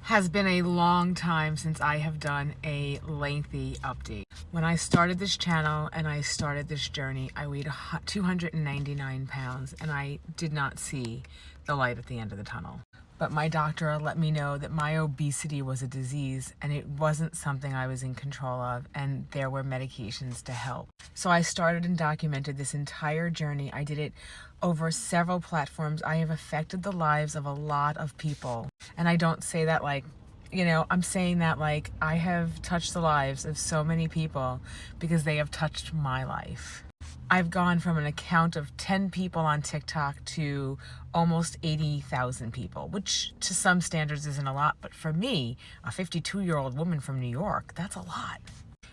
Has been a long time since I have done a lengthy update. When I started this channel and I started this journey, I weighed 299 pounds and I did not see the light at the end of the tunnel. But my doctor let me know that my obesity was a disease and it wasn't something I was in control of, and there were medications to help. So I started and documented this entire journey. I did it over several platforms. I have affected the lives of a lot of people. And I don't say that like, I'm saying that like I have touched the lives of so many people because they have touched my life. I've gone from an account of 10 people on TikTok to almost 80,000 people, which to some standards isn't a lot, but for me, a 52-year-old woman from New York, that's a lot.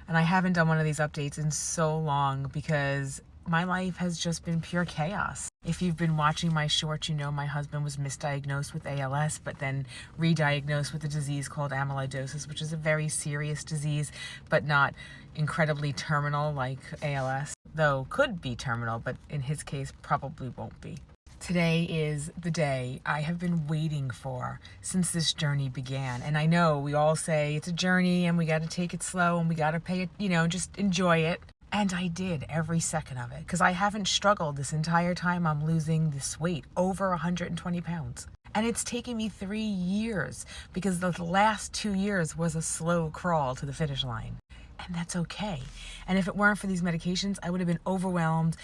And I haven't done one of these updates in so long because my life has just been pure chaos. If you've been watching my shorts, you know my husband was misdiagnosed with ALS, but then re-diagnosed with a disease called amyloidosis, which is a very serious disease, but not incredibly terminal like ALS, though could be terminal, but in his case probably won't be. Today is the day I have been waiting for since this journey began. And I know we all say it's a journey and we got to take it slow and we got to pay it, just enjoy it. And I did every second of it because I haven't struggled this entire time I'm losing this weight, over 120 pounds. And it's taken me 3 years because the last 2 years was a slow crawl to the finish line. And that's okay. And if it weren't for these medications, I would have been overwhelmed,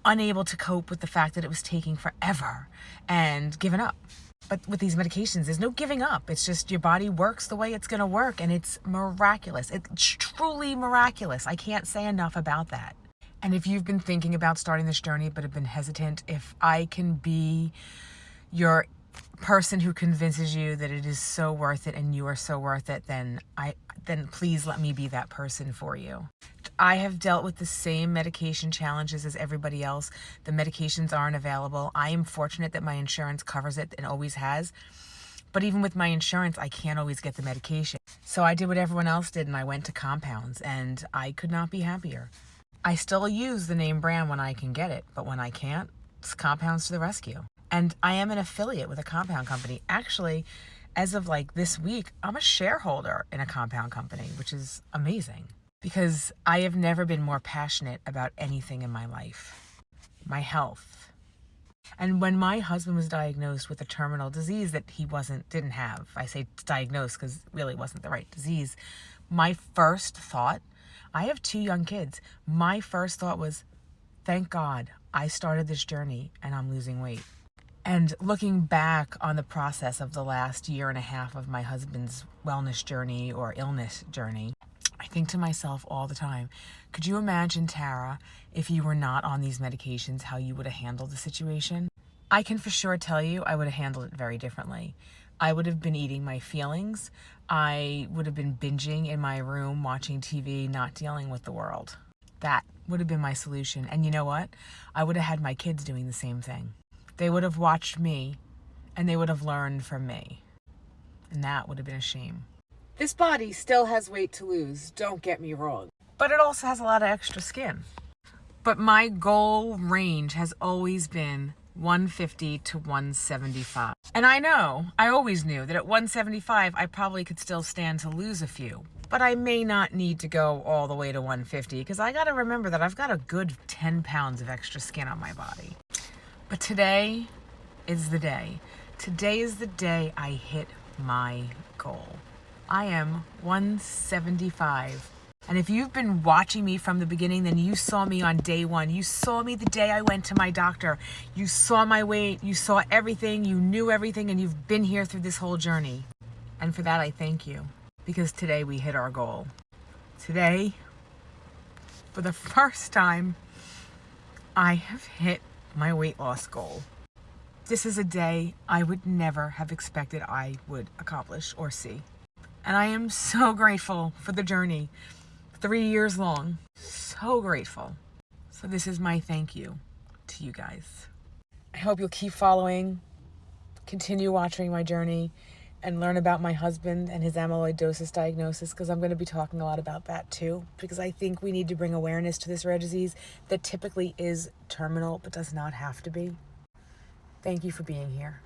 unable to cope with the fact that it was taking forever, and given up. But with these medications, there's no giving up. It's just your body works the way it's going to work, and it's miraculous. It's truly miraculous. I can't say enough about that. And if you've been thinking about starting this journey but have been hesitant, if I can be your person who convinces you that it is so worth it and you are so worth it, then please let me be that person for you. I have dealt with the same medication challenges as everybody else. The medications aren't available. I am fortunate that my insurance covers it and always has. But even with my insurance, I can't always get the medication. So I did what everyone else did and I went to compounds, and I could not be happier. I still use the name brand when I can get it, but when I can't, it's compounds to the rescue. And I am an affiliate with a compound company. Actually, as of like this week, I'm a shareholder in a compound company, which is amazing because I have never been more passionate about anything in my life. My health. And when my husband was diagnosed with a terminal disease that he didn't have, I say diagnosed because it really wasn't the right disease, my first thought, I have 2 young kids, my first thought was, thank God I started this journey and I'm losing weight. And looking back on the process of the last year and a half of my husband's wellness journey or illness journey, I think to myself all the time, could you imagine, Tara, if you were not on these medications, how you would have handled the situation? I can for sure tell you I would have handled it very differently. I would have been eating my feelings. I would have been binging in my room, watching TV, not dealing with the world. That would have been my solution. And you know what? I would have had my kids doing the same thing. They would have watched me and they would have learned from me. And that would have been a shame. This body still has weight to lose, don't get me wrong. But it also has a lot of extra skin. But my goal range has always been 150 to 175. And I always knew that at 175, I probably could still stand to lose a few. But I may not need to go all the way to 150 because I got to remember that I've got a good 10 pounds of extra skin on my body. But today is the day. Today is the day I hit my goal. I am 175. And if you've been watching me from the beginning, then you saw me on day 1. You saw me the day I went to my doctor. You saw my weight. You saw everything. You knew everything. And you've been here through this whole journey. And for that, I thank you. Because today we hit our goal. Today, for the first time, I have hit my weight loss goal. This is a day I would never have expected I would accomplish or see. And I am so grateful for the journey, 3 years long. So grateful. So this is my thank you to you guys. I hope you'll keep following, continue watching my journey, and learn about my husband and his amyloidosis diagnosis, because I'm going to be talking a lot about that too, because I think we need to bring awareness to this rare disease that typically is terminal but does not have to be. Thank you for being here.